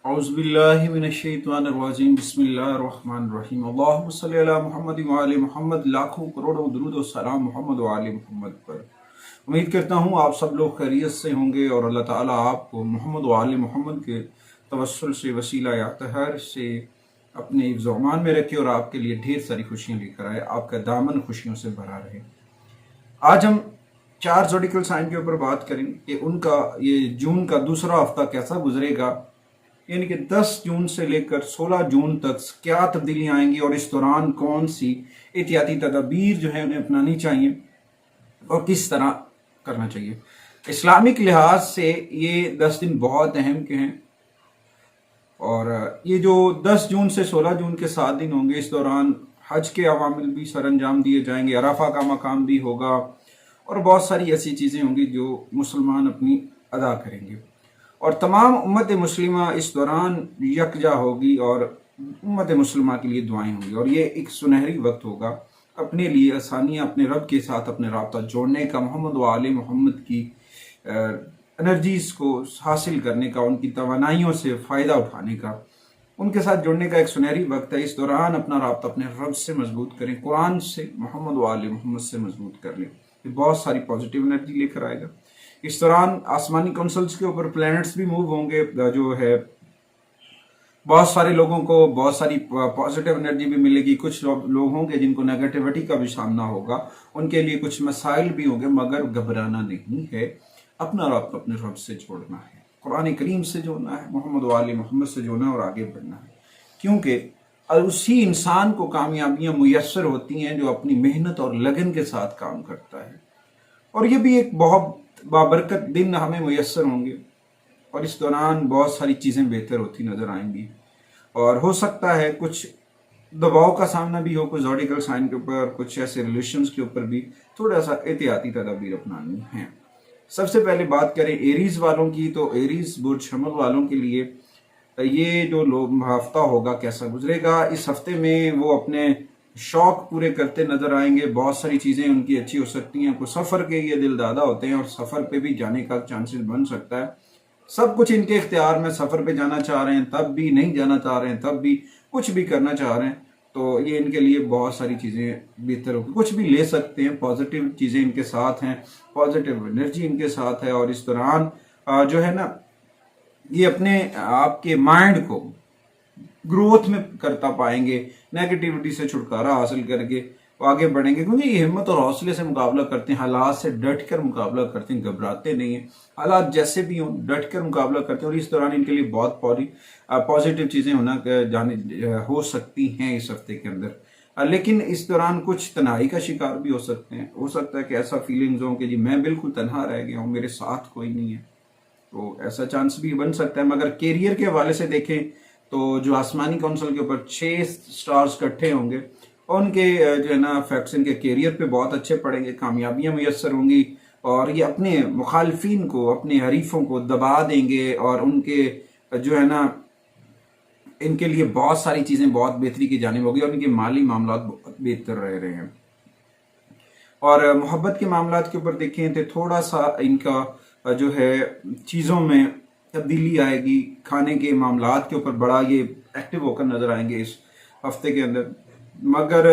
औज़ुबिल्लाहि मिनश्शैतानिर्रजीम बिस्मिल्लाहिर्रहमानिर्रहीम अल्लाहुम्मा सल्लि अला मुहम्मद व आले मोहम्मद। लाखों करोड़ों दुरूद और सलाम मोहम्मद व आले मोहम्मद पर। उम्मीद करता हूँ आप सब लोग खैरियत से होंगे और अल्लाह ताला आपको मोहम्मद व आले मोहम्मद के तवस्सुल से वसीला या तहर से अपने हिफ्ज़ व अमान में रखे और आपके लिए ढेर सारी खुशियाँ लेकर आए, आपका दामन खुशियों से भरा रहे। आज हम चार ज़ोडिकल साइन के ऊपर बात करेंगे कि उनका ये जून का दूसरा हफ्ता कैसा गुजरेगा, यानी कि 10 जून से लेकर 16 जून तक क्या तब्दीलियां आएंगी और इस दौरान कौन सी एहतियाती तदाबीर जो है उन्हें अपनानी चाहिए और किस तरह करना चाहिए। इस्लामिक लिहाज से ये 10 दिन बहुत अहम के हैं और ये जो 10 जून से 16 जून के 7 दिन होंगे, इस दौरान हज के अवामिल भी सर अंजाम दिए जाएंगे, अराफा का मकाम भी होगा और बहुत सारी ऐसी चीज़ें होंगी जो मुसलमान अपनी अदा करेंगे और तमाम उम्मत मुस्लिमा इस दौरान यकजा होगी और उम्मत मुस्लिमा के लिए दुआएं होंगी और ये एक सुनहरी वक्त होगा अपने लिए आसानियाँ अपने रब के साथ अपने राब्ता जोड़ने का, मोहम्मद व आले मोहम्मद की एनर्जीज को हासिल करने का, उनकी तवानाइयों से फ़ायदा उठाने का, उनके साथ जुड़ने का एक सुनहरी वक्त है। इस दौरान अपना राब्ता अपने रब से मजबूत करें, कुरान से, मोहम्मद व आले मोहम्मद से मजबूत कर लें। ये बहुत सारी पॉजिटिव एनर्जी लेकर आएगा। इस दौरान आसमानी काउंसिल्स के ऊपर प्लैनेट्स भी मूव होंगे, जो है बहुत सारे लोगों को बहुत सारी पॉजिटिव एनर्जी भी मिलेगी। कुछ लोग होंगे जिनको नेगेटिविटी का भी सामना होगा, उनके लिए कुछ मसाइल भी होंगे, मगर घबराना नहीं है। अपना राब्ता अपने रब से जोड़ना है, कुरान करीम से जोड़ना है, मोहम्मद व आले मोहम्मद से जोड़ना है और आगे बढ़ना है, क्योंकि उसी इंसान को कामयाबियां मुयस्सर होती हैं जो अपनी मेहनत और लगन के साथ काम करता है। और ये भी एक बहुत बाबरकत दिन हमें मुयस्सर होंगे और इस दौरान बहुत सारी चीज़ें बेहतर होती नज़र आएंगी और हो सकता है कुछ दबाव का सामना भी हो, कुछ ज़ोडिकल साइन के ऊपर, कुछ ऐसे रिलेशंस के ऊपर भी थोड़ा सा एहतियाती तदाबीर अपनानी है। सबसे पहले बात करें एरीज वालों की, तो एरीज बुर्ज हमल वालों के लिए ये जो हफ्ता होगा कैसा गुजरेगा। इस हफ्ते में वो अपने शौक पूरे करते नजर आएंगे, बहुत सारी चीजें उनकी अच्छी हो सकती हैं। कुछ सफर के ये दिल दादा होते हैं और सफर पे भी जाने का चांसेस बन सकता है। सब कुछ इनके इख्तियार में, सफर पे जाना चाह रहे हैं तब भी, नहीं जाना चाह रहे हैं तब भी, कुछ भी करना चाह रहे हैं तो ये इनके लिए बहुत सारी चीजें बेहतर होगी। कुछ भी ले सकते हैं, पॉजिटिव चीजें इनके साथ हैं, पॉजिटिव एनर्जी इनके साथ है और इस दौरान जो है ना ये अपने आपके माइंड को ग्रोथ में करता पाएंगे, नेगेटिविटी से छुटकारा हासिल करके आगे बढ़ेंगे, क्योंकि ये हिम्मत और हौसले से मुकाबला करते हैं, हालात से डट कर मुकाबला करते हैं, घबराते नहीं हैं। हालात जैसे भी हों डट कर मुकाबला करते हैं और इस दौरान इनके लिए बहुत पॉजिटिव चीज़ें हो सकती हैं इस हफ्ते के अंदर। लेकिन इस दौरान कुछ तन्हाई का शिकार भी हो सकते हैं। हो सकता है कि ऐसा फीलिंग्स हो कि जी मैं बिल्कुल तन्हा रह गया हूँ, मेरे साथ कोई नहीं है, तो ऐसा चांस भी बन सकता है। मगर कैरियर के हवाले से देखें तो जो आसमानी काउंसिल के ऊपर 6 स्टार्स इकट्ठे होंगे और उनके जो है ना फैक्ट्स इनके कैरियर पे बहुत अच्छे पड़ेंगे, कामयाबियां मुयस्सर होंगी और ये अपने मुखालफिन को, अपने हरीफों को दबा देंगे और उनके जो है ना इनके लिए बहुत सारी चीज़ें बहुत बेहतरी की जानिब होगी और इनके माली मामला बहुत बेहतर रह रहे हैं। और मोहब्बत के मामला के ऊपर देखें तो थोड़ा सा इनका जो है चीज़ों में तब्दीली आएगी, खाने के मामलात के ऊपर बड़ा ये एक्टिव होकर नजर आएंगे इस हफ्ते के अंदर, मगर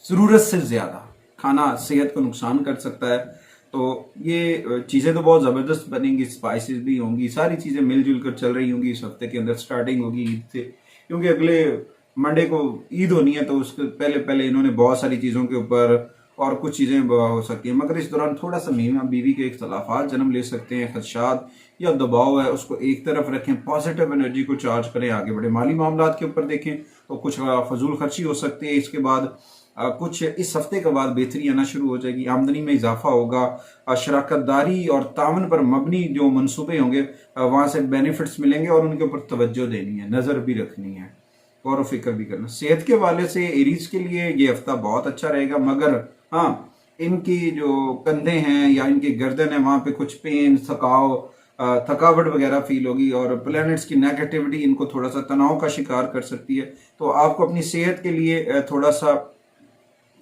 ज़रूरत से ज़्यादा खाना सेहत को नुकसान कर सकता है। तो ये चीज़ें तो बहुत ज़बरदस्त बनेंगी, स्पाइसेस भी होंगी, सारी चीज़ें मिलजुल कर चल रही होंगी इस हफ्ते के अंदर। स्टार्टिंग होगी ईद से, क्योंकि अगले मंडे को ईद होनी है, तो उसके पहले पहले इन्होंने बहुत सारी चीज़ों के ऊपर और कुछ चीज़ें हो सकती हैं, मगर इस दौरान थोड़ा सा मियाँ बीवी के इख्तलाफात जन्म ले सकते हैं। खदशात या दबाव है उसको एक तरफ रखें, पॉजिटिव एनर्जी को चार्ज करें, आगे बढ़े। माली मामलात के ऊपर देखें तो कुछ फजूल खर्ची हो सकती है। इसके बाद कुछ इस हफ्ते के बाद बेहतरी आना शुरू हो जाएगी, आमदनी में इजाफा होगा, शराकतदारी और तावन पर मबनी जो मनसूबे होंगे वहाँ से बेनिफिट्स मिलेंगे और उनके ऊपर तवज्जो देनी है, नज़र भी रखनी है, गौर व फिक्र भी करना। सेहत के हवाले से एरीज के लिए ये हफ्ता बहुत अच्छा रहेगा, मगर हाँ इनकी जो कंधे हैं या इनकी गर्दन है वहाँ पे कुछ पेन, थकावट वगैरह फील होगी और प्लैनेट्स की नेगेटिविटी इनको थोड़ा सा तनाव का शिकार कर सकती है। तो आपको अपनी सेहत के लिए थोड़ा सा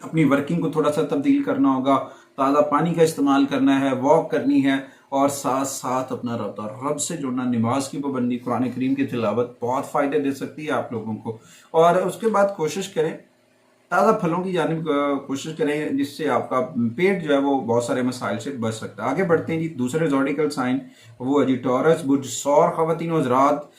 अपनी वर्किंग को थोड़ा सा तब्दील करना होगा, ताज़ा पानी का इस्तेमाल करना है, वॉक करनी है और साथ साथ अपना रब्ता रब से जुड़ना, नमाज की पाबंदी, कुरान करीम की तिलावत बहुत फ़ायदे दे सकती है आप लोगों को। और उसके बाद कोशिश करें ताज़ा फलों की जानिब कोशिश करें, जिससे आपका पेट जो है वो बहुत सारे मसाइल से बच सकता है। आगे बढ़ते हैं जी, दूसरे ज़ोडिकल साइन वो है जी टॉरस, बुर्ज सौर। ख़वातीन और हज़रात,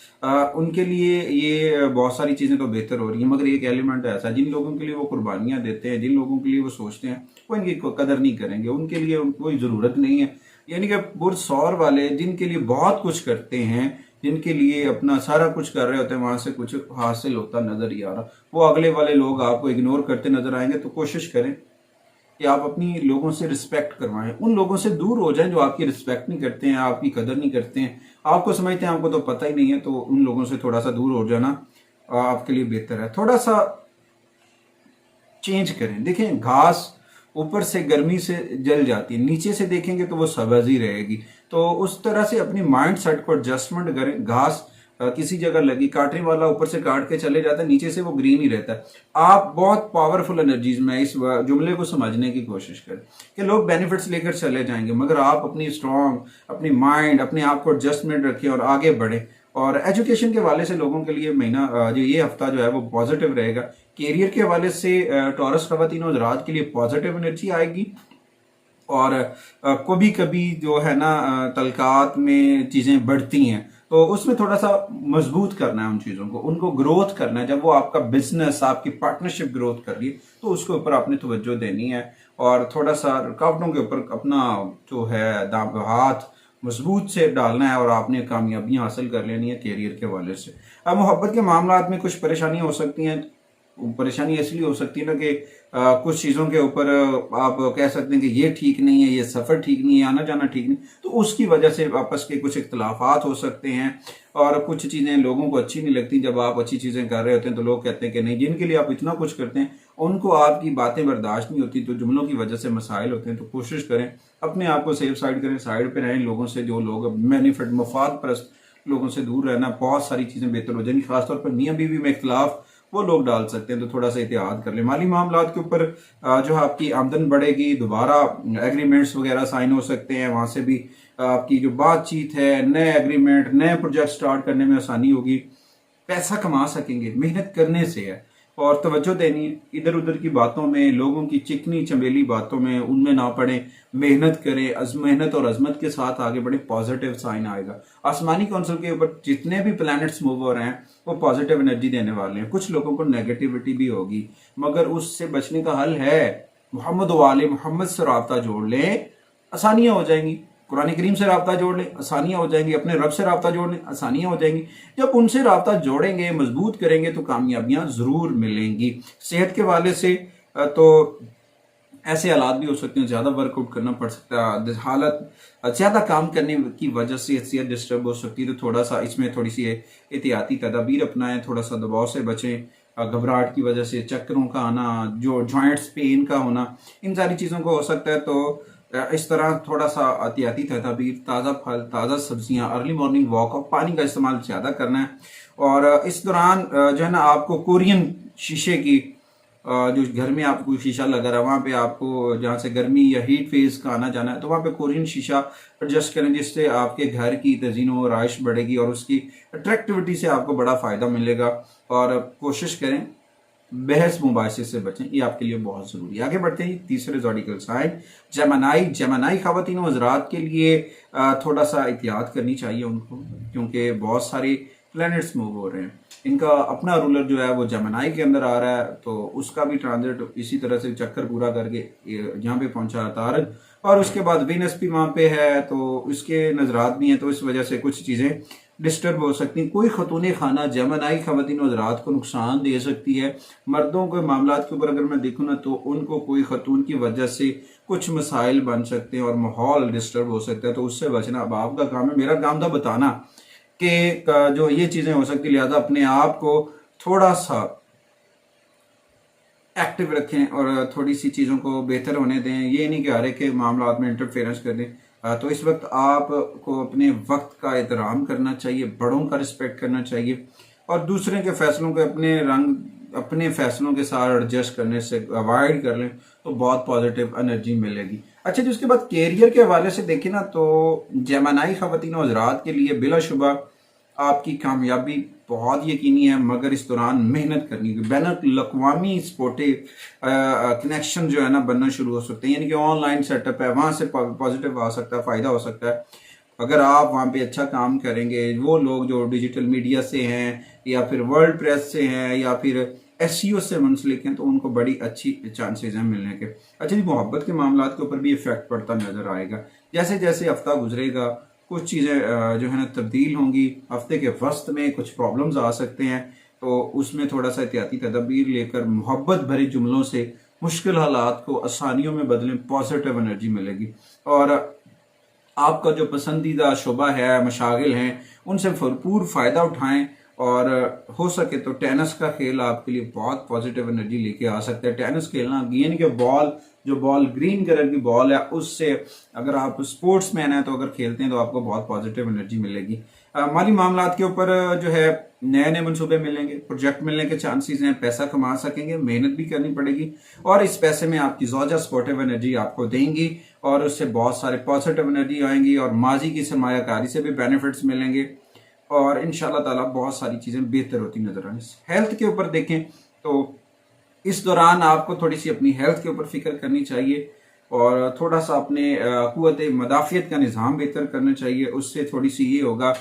उनके लिए ये बहुत सारी चीज़ें तो बेहतर हो रही हैं, मगर एक एलिमेंट ऐसा जिन लोगों के लिए वो कुर्बानियाँ देते हैं, जिन लोगों के लिए वो सोचते हैं, वो इनकी कदर नहीं करेंगे, उनके लिए कोई ज़रूरत नहीं है। यानी कि बुर्ज सौर वाले जिनके लिए बहुत कुछ करते हैं, जिनके लिए अपना सारा कुछ कर रहे होते हैं, वहां से कुछ हासिल होता नजर ही आ रहा, वो अगले वाले लोग आपको इग्नोर करते नजर आएंगे। तो कोशिश करें कि आप अपनी लोगों से रिस्पेक्ट करवाएं, उन लोगों से दूर हो जाएं जो आपकी रिस्पेक्ट नहीं करते हैं, आपकी कदर नहीं करते हैं, आपको समझते हैं आपको तो पता ही नहीं है। तो उन लोगों से थोड़ा सा दूर हो जाना आपके लिए बेहतर है। थोड़ा सा चेंज करें। देखें, घास ऊपर से गर्मी से जल जाती है, नीचे से देखेंगे तो वो सब्ज ही रहेगी। तो उस तरह से अपनी माइंड सेट को एडजस्टमेंट करें। घास किसी जगह लगी, काटने वाला ऊपर से काट के चले जाता है, नीचे से वो ग्रीन ही रहता है। आप बहुत पावरफुल एनर्जीज में इस जुमले को समझने की कोशिश करें कि लोग बेनिफिट्स लेकर चले जाएंगे, मगर आप अपनी स्ट्रॉन्ग, अपनी माइंड, अपने आप को एडजस्टमेंट रखें और आगे बढ़ें। और एजुकेशन के हवाले से लोगों के लिए महीना जो ये हफ्ता जो है वो पॉजिटिव रहेगा। कैरियर के हवाले से टॉरस ख़वातीन और हज़रात के लिए पॉजिटिव एनर्जी आएगी। और कभी कभी जो है ना तलकात में चीज़ें बढ़ती हैं, तो उसमें थोड़ा सा मजबूत करना है उन चीज़ों को, उनको ग्रोथ करना है। जब वो आपका बिजनेस, आपकी पार्टनरशिप ग्रोथ कर रही है, तो उसके ऊपर आपने तवज्जो देनी है और थोड़ा सा रुकावटों के ऊपर अपना जो है हाथ मजबूत से डालना है और आपने कामयाबियां हासिल कर लेनी है कैरियर के हवाले से। अब मोहब्बत के मामलात में कुछ परेशानियां हो सकती हैं। परेशानी इसलिए हो सकती है ना कि कुछ चीज़ों के ऊपर आप कह सकते हैं कि ये ठीक नहीं है, ये सफ़र ठीक नहीं है, आना जाना ठीक नहीं, तो उसकी वजह से आपस के कुछ इख्तलाफात हो सकते हैं। और कुछ चीज़ें लोगों को अच्छी नहीं लगती। जब आप अच्छी चीज़ें कर रहे होते हैं तो लोग कहते हैं कि नहीं, जिनके लिए आप इतना कुछ करते हैं उनको आपकी बातें बर्दाश्त नहीं होती, तो जुमलों की वजह से मसाइल होते हैं। तो कोशिश करें अपने आप को सेफ साइड करें, साइड पर रहें लोगों से जो लोग बेनिफिट मफाद परस्त लोगों से दूर रहना, बहुत सारी चीज़ें बेहतर हो जाएंगी। खासतौर पर मियाँ बीवी में इख्तलाफ वो लोग डाल सकते हैं, तो थोड़ा सा एहतियात कर लें। माली मामलात के ऊपर जो है आपकी आमदन बढ़ेगी, दोबारा एग्रीमेंट्स वगैरह साइन हो सकते हैं, वहाँ से भी आपकी जो बातचीत है, नए एग्रीमेंट, नए प्रोजेक्ट स्टार्ट करने में आसानी होगी, पैसा कमा सकेंगे, मेहनत करने से है। और तवज्जो देनी है, इधर उधर की बातों में, लोगों की चिकनी चमेली बातों में, उनमें ना पड़े, मेहनत करें, मेहनत और अजमत के साथ आगे बढ़े, पॉजिटिव साइन आएगा। आसमानी काउंसिल के ऊपर जितने भी प्लैनेट्स मूव हो रहे हैं वो पॉजिटिव एनर्जी देने वाले हैं। कुछ लोगों को नेगेटिविटी भी होगी, मगर उससे बचने का हल है, मोहम्मद वाले मोहम्मद से राब्ता जोड़ लें, आसानियां हो जाएंगी। कुरान करीम से राब्ता जोड़ लें, आसानियां हो जाएंगी। अपने रब से राब्ता जोड़ लें, आसानियां हो जाएंगी। जब उनसे राब्ता जोड़ेंगे, मजबूत करेंगे, तो कामयाबियां जरूर मिलेंगी। सेहत के हवाले से तो ऐसे हालात भी हो सकते हैं, ज़्यादा वर्कआउट करना पड़ सकता है, हालत ज़्यादा काम करने की वजह से सेहत डिस्टर्ब हो सकती है। तो थोड़ा सा इसमें थोड़ी सी एहतियाती तदाबीर अपनाएं, थोड़ा सा दबाव से बचें। घबराहट की वजह से चक्करों का आना, जो जॉइंट्स पेन का होना, इन सारी चीज़ों को हो सकता है। तो इस तरह थोड़ा सा एहतियाती तदाबीर, ताज़ा फल, ताज़ा सब्जियां, अर्ली मॉर्निंग वॉक और पानी का इस्तेमाल ज़्यादा करना है। और इस दौरान जो है ना आपको कोरियन शीशे की जो घर में आपको शीशा लगा रहा है, वहाँ पे आपको जहाँ से गर्मी या हीट फेज का आना जाना है, तो वहाँ पे कोरियन शीशा एडजस्ट करें, जिससे आपके घर की तज़ीनो और आयश बढ़ेगी और उसकी अट्रैक्टिविटी से आपको बड़ा फ़ायदा मिलेगा। और कोशिश करें बहस मुबाहिसे से बचें, ये आपके लिए बहुत ज़रूरी है। आगे बढ़ते हैं, तीसरे ज़ोडिकल साइन जेमिनी। जेमिनी ख़वातीन और हज़रात के लिए थोड़ा सा एहतियात करनी चाहिए उनको, क्योंकि बहुत सारे प्लैनेट्स मूव हो रहे हैं। इनका अपना रूलर जो है वो जेमिनी के अंदर आ रहा है, तो उसका भी ट्रांजिट इसी तरह से चक्कर पूरा करके यहाँ पे पहुंचा तारक, और उसके बाद वीनस भी वहाँ पे है, तो इसके नजरात भी हैं, तो इस वजह से कुछ चीज़ें डिस्टर्ब हो सकती हैं। कोई खतून खाना जेमिनी ख़वातीन और हज़रात को नुकसान दे सकती है। मर्दों के मामलात के ऊपर अगर मैं देखूँ ना, तो उनको कोई खतून की वजह से कुछ मसाइल बन सकते हैं और माहौल डिस्टर्ब हो सकता है, तो उससे बचना अब आपका काम है। मेरा काम था बताना कि जो ये चीज़ें हो सकती, लिहाजा अपने आप को थोड़ा सा एक्टिव रखें और थोड़ी सी चीज़ों को बेहतर होने दें। ये नहीं कि हर एक के मामलात में इंटरफेरेंस कर दें। तो इस वक्त आपको अपने वक्त का एहतराम करना चाहिए, बड़ों का रिस्पेक्ट करना चाहिए और दूसरे के फैसलों को अपने फैसलों के साथ एडजस्ट करने से अवॉइड कर लें, तो बहुत पॉजिटिव एनर्जी मिलेगी। अच्छा जी, उसके बाद कैरियर के हवाले से देखें ना तो जेमिनी ख़वातीन और हज़रात के लिए बिलाशुबा आपकी कामयाबी बहुत यकीनी है, मगर इस दौरान मेहनत करनी होगी। बैन अल-अक़वामी स्पोर्टिव कनेक्शन जो है ना बनना शुरू हो सकते हैं, यानी कि ऑनलाइन सेटअप है, वहाँ से पॉजिटिव आ सकता है, फ़ायदा हो सकता है अगर आप वहाँ पे अच्छा काम करेंगे। वो लोग जो डिजिटल मीडिया से हैं या फिर वर्ल्ड प्रेस से हैं या फिर एसईओ से मुंसलिक हैं, तो उनको बड़ी अच्छी चांसेस हैं मिलने के। अच्छा जी, मोहब्बत के मामलात के ऊपर भी इफेक्ट पड़ता नजर आएगा। जैसे जैसे हफ्ता गुजरेगा कुछ चीज़ें जो है ना तब्दील होंगी। हफ्ते के वस्त में कुछ प्रॉब्लम्स आ सकते हैं, तो उसमें थोड़ा सा एहतियाती तदबीर लेकर मोहब्बत भरे जुमलों से मुश्किल हालात को आसानियों में बदलें, पॉजिटिव एनर्जी मिलेगी। और आपका जो पसंदीदा शुबा है, मशागिल हैं, उनसे भरपूर फ़ायदा उठाएं। और हो सके तो टेनिस का खेल आपके लिए बहुत पॉजिटिव एनर्जी लेके आ सकता है। टेनिस खेलना, यानी कि बॉल ग्रीन कलर की बॉल है, उससे अगर आप स्पोर्ट्स मैन हैं तो अगर खेलते हैं तो आपको बहुत पॉजिटिव एनर्जी मिलेगी। माली मामलात के ऊपर जो है नए नए मनसूबे मिलेंगे, प्रोजेक्ट मिलने के चांसेस हैं, पैसा कमा सकेंगे, मेहनत भी करनी पड़ेगी और इस पैसे में आपकी ज़ौजा सपोर्टिव एनर्जी आपको देंगी और उससे बहुत सारे पॉजिटिव एनर्जी आएंगी और माजी की सरमायाकारी से भी बेनिफिट्स मिलेंगे और इंशाल्लाह ताला बहुत सारी चीज़ें बेहतर होती नजर आएंगी। हेल्थ के ऊपर देखें तो इस दौरान आपको थोड़ी सी अपनी हेल्थ के ऊपर फिक्र करनी चाहिए और थोड़ा सा अपने कुव्वत मदाफियत का निज़ाम बेहतर करना चाहिए। उससे थोड़ी सी ये होगा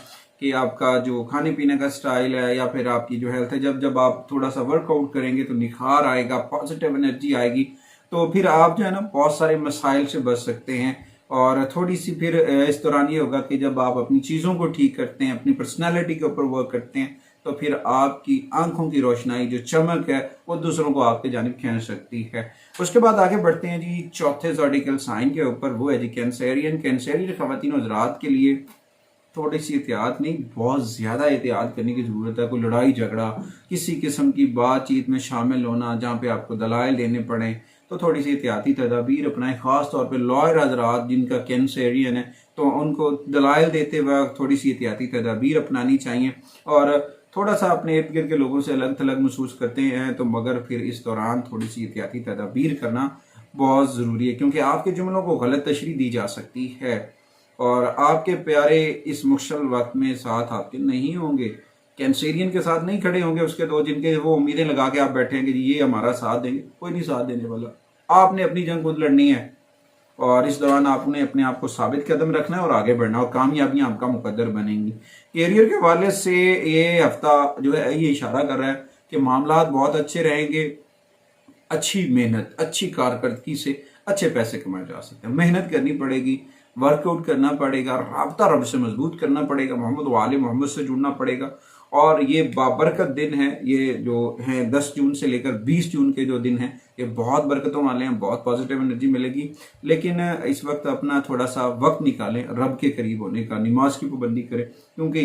कि आपका जो खाने पीने का स्टाइल है या फिर आपकी जो हेल्थ है, जब जब आप थोड़ा सा वर्कआउट करेंगे तो निखार आएगा, पॉजिटिव एनर्जी आएगी, तो फिर आप जो है ना बहुत सारे मसाइल से बच सकते हैं। और थोड़ी सी फिर इस दौरान ये होगा कि जब आप अपनी चीज़ों को ठीक करते हैं, अपनी पर्सनैलिटी के ऊपर वर्क करते हैं, तो फिर आपकी आंखों की रोशनाई जो चमक है वो दूसरों को आपकी जानिब खींच सकती है। उसके बाद आगे बढ़ते हैं जी चौथे ज़ोडिकल साइन के ऊपर, वो है जी कैंसेरियन। कैंसेरियन ख़वातीन और हज़रात के लिए थोड़ी सी एहतियात नहीं, बहुत ज़्यादा एहतियात करने की ज़रूरत है। कोई लड़ाई झगड़ा, किसी किस्म की बातचीत में शामिल होना जहाँ पे आपको दलाइल देने पड़े, तो थोड़ी सी एहतियाती तदाबीर अपनाएं। ख़ास तौर पे लॉयर हज़रात जिनका कैंसेरियन है, तो उनको दलाइल देते वक्त थोड़ी सी एहतियाती तदाबीर अपनानी चाहिए। और थोड़ा सा अपने इर्द गिर्द के लोगों से अलग थलग महसूस करते हैं तो मगर फिर इस दौरान थोड़ी सी एहतियाती तदाबीर करना बहुत ज़रूरी है, क्योंकि आपके जुमलों को गलत तशरी दी जा सकती है और आपके प्यारे इस मुश्किल वक्त में साथ आपके नहीं होंगे, कैंसेरियन के साथ नहीं खड़े होंगे उसके दो, जिनके वो उम्मीदें लगा के आप बैठे हैं कि ये हमारा साथ देंगे। कोई नहीं साथ देने वाला। आपने अपनी जंग खुद लड़नी है और इस दौरान आपने अपने आप को साबित कदम रखना है और आगे बढ़ना और कामयाबियां आपका मुकद्दर बनेंगी। कैरियर के हवाले से ये हफ्ता जो है ये इशारा कर रहा है कि मामलात बहुत अच्छे रहेंगे। अच्छी मेहनत, अच्छी कारकर्दगी से अच्छे पैसे कमाए जा सकते हैं। मेहनत करनी पड़ेगी, वर्कआउट करना पड़ेगा, राब्ता रब से मजबूत करना पड़ेगा, मोहम्मद वाले मोहम्मद से जुड़ना पड़ेगा। और ये बाबरकत दिन है, ये जो है 10 जून से लेकर 20 जून के जो दिन हैं ये बहुत बरकतों वाले हैं, बहुत पॉजिटिव एनर्जी मिलेगी। लेकिन इस वक्त अपना थोड़ा सा वक्त निकालें रब के करीब होने का, नमाज की पाबंदी करें, क्योंकि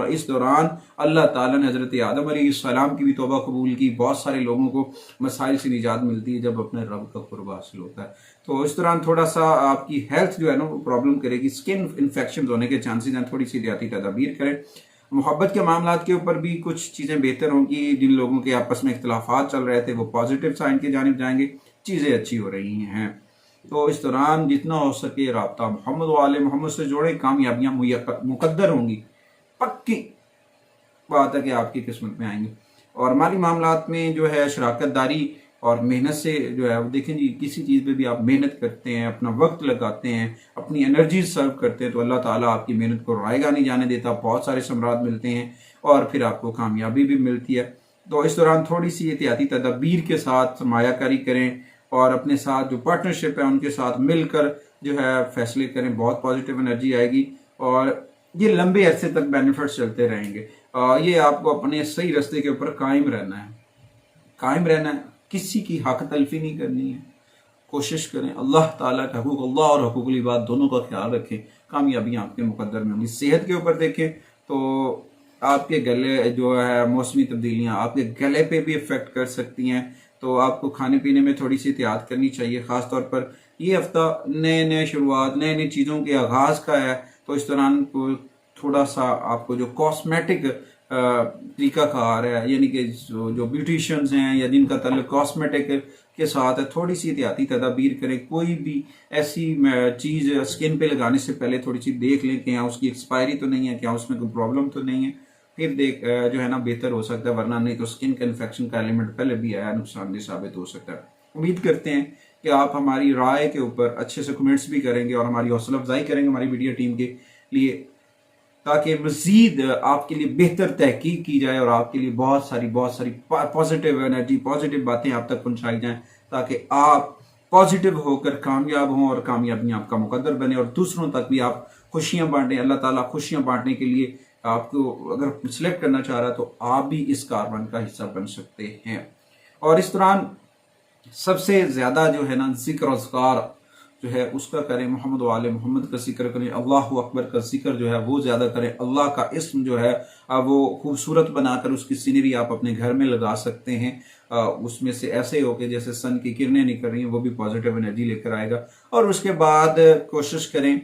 इस दौरान अल्लाह ताला ने हज़रत आदम अलैहिस्सलाम की भी तौबा कबूल की। बहुत सारे लोगों को मसाइल से निजात मिलती है जब अपने रब का कुर्ब हासिल होता है। तो इस दौरान थोड़ा सा आपकी हेल्थ जो है ना वो प्रॉब्लम करेगी, स्किन इन्फेक्शन होने के चांसेस हैं, थोड़ी सी एहतियाती तदाबीर करें। मोहब्बत के मामलात के ऊपर भी कुछ चीज़ें बेहतर होंगी। जिन लोगों के आपस में इख्तलाफात चल रहे थे वो पॉजिटिव साइन की जानिब जाएंगे, चीज़ें अच्छी हो रही हैं। तो इस दौरान जितना हो सके राब्ता मोहम्मद वाले मोहम्मद से जोड़े, कामयाबियां मुकद्दर होंगी, पक्की बात है कि आपकी किस्मत में आएंगी। और माली मामलात में जो है शराकत दारी और मेहनत से जो है, देखें जी किसी चीज़ पे भी आप मेहनत करते हैं, अपना वक्त लगाते हैं, अपनी एनर्जी सर्व करते हैं, तो अल्लाह ताला आपकी मेहनत को रायगा नहीं जाने देता। बहुत सारे समरात मिलते हैं और फिर आपको कामयाबी भी मिलती है। तो इस दौरान थोड़ी सी एहतियाती तदबीर के साथ सरमायाकारी करें और अपने साथ जो पार्टनरशिप है उनके साथ मिलकर जो है फैसले करें, बहुत पॉजिटिव एनर्जी आएगी और ये लंबे अरसे तक बेनिफिट्स चलते रहेंगे। ये आपको अपने सही रास्ते के ऊपर कायम रहना है, कायम रहना है, किसी की हक तलफी नहीं करनी है। कोशिश करें अल्लाह ताला का हकूक, अल्लाह और हकूकुल इबाद दोनों का ख्याल रखें, कामयाबियां आपके मुकद्दर में होंगी। सेहत के ऊपर देखें तो आपके गले जो है मौसमी तब्दीलियां आपके गले पे भी इफेक्ट कर सकती हैं, तो आपको खाने पीने में थोड़ी सी एहतियात करनी चाहिए। ख़ास तौर पर ये हफ्ता नए नए शुरुआत, नए नई चीज़ों के आगाज़ का है, तो इस दौरान थोड़ा सा आपको जो कॉस्मेटिक तरीका कार है, यानी कि जो ब्यूटिशियंस हैं या जिनका ताल्लुक कॉस्मेटिक के साथ थोड़ी सी एहतियाती तदाबीर करें। कोई भी ऐसी चीज़ स्किन पे लगाने से पहले थोड़ी सी देख लें कि यहाँ उसकी एक्सपायरी तो नहीं है, क्या उसमें कोई प्रॉब्लम तो नहीं है, फिर जो है ना बेहतर हो सकता है, वरना नहीं तो स्किन का इन्फेक्शन का एलिमेंट पहले भी आया, नुकसानदेह साबित हो सकता है। उम्मीद करते हैं कि आप हमारी राय के ऊपर अच्छे से कमेंट्स भी करेंगे और हमारी हौसला अफजाई करेंगे हमारी मीडिया टीम के लिए, ताकि मजीद आपके लिए बेहतर तहकीक की जाए और आपके लिए बहुत सारी पॉजिटिव एनर्जी, पॉजिटिव बातें आप तक पहुंचाई जाएं, ताकि आप पॉजिटिव होकर कामयाब हों और कामयाबी आपका मुकद्दर बने और दूसरों तक भी आप खुशियां बांटें। अल्लाह ताला खुशियां बांटने के लिए आपको अगर सिलेक्ट करना चाह रहा है तो आप भी इस कारवां का हिस्सा बन सकते हैं। और इस दौरान सबसे ज्यादा जो है ना जिक्र अज़कार जो है उसका करें, मोहम्मद वाले मोहम्मद का जिक्र करें, अल्लाह अकबर का जिक्र जो है वो ज्यादा करें। अल्लाह का इस्म जो है वो खूबसूरत बनाकर उसकी सीनरी आप अपने घर में लगा सकते हैं। उसमें से ऐसे हो के जैसे सन की किरणें निकल रही हैं, वो भी पॉजिटिव एनर्जी लेकर आएगा। और उसके बाद कोशिश करें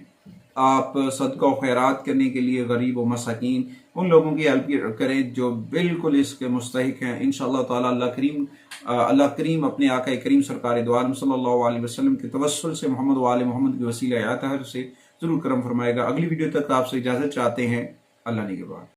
आप सदका व खैरात करने के लिए गरीब व मसाकीन उन लोगों की हेल्प करें जो बिल्कुल इसके मुस्तहिक हैं। इंशाअल्लाह ताला अल्लाह करीम अपने आका करीम सरकार दो आलम सल्लल्लाहु अलैहि वसल्लम के तवस्सुल से मोहम्मद व आले मोहम्मद की वसीला आया से जरूर करम फरमाएगा। अगली वीडियो तक आपसे इजाजत चाहते हैं। अल्लाह ने के बाद।